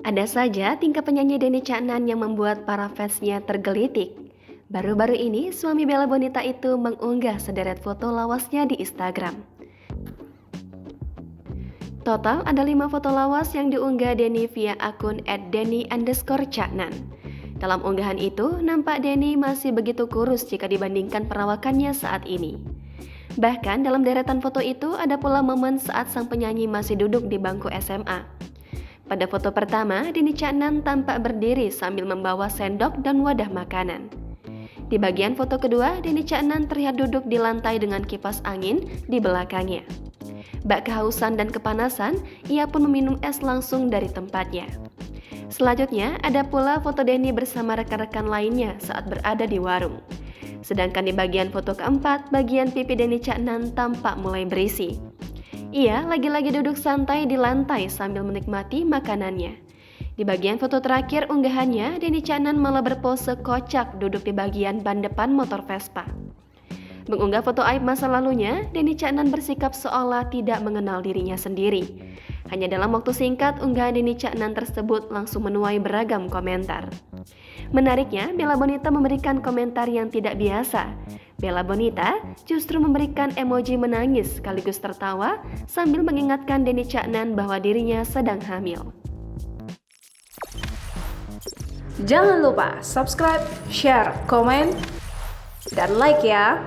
Ada saja tingkah penyanyi Denny Caknan yang membuat para fansnya tergelitik. Baru-baru ini, suami Bella Bonita itu mengunggah sederet foto lawasnya di Instagram. Total ada 5 foto lawas yang diunggah Denny via akun @denny_caknan. Dalam unggahan itu, nampak Denny masih begitu kurus jika dibandingkan perawakannya saat ini. Bahkan dalam deretan foto itu ada pula momen saat sang penyanyi masih duduk di bangku SMA. Pada foto pertama, Denny Caknan tampak berdiri sambil membawa sendok dan wadah makanan. Di bagian foto kedua, Denny Caknan terlihat duduk di lantai dengan kipas angin di belakangnya. Bak kehausan dan kepanasan, ia pun meminum es langsung dari tempatnya. Selanjutnya, ada pula foto Denny bersama rekan-rekan lainnya saat berada di warung. Sedangkan di bagian foto keempat, bagian pipi Denny Caknan tampak mulai berisi. Ia lagi-lagi duduk santai di lantai sambil menikmati makanannya. Di bagian foto terakhir unggahannya, Denny Caknan malah berpose kocak duduk di bagian ban depan motor Vespa. Mengunggah foto aib masa lalunya, Denny Caknan bersikap seolah tidak mengenal dirinya sendiri. Hanya dalam waktu singkat, unggahan Denny Caknan tersebut langsung menuai beragam komentar. Menariknya, Bella Bonita memberikan komentar yang tidak biasa. Bella Bonita justru memberikan emoji menangis sekaligus tertawa sambil mengingatkan Denny Caknan bahwa dirinya sedang hamil. Jangan lupa subscribe, share, komen, dan like ya!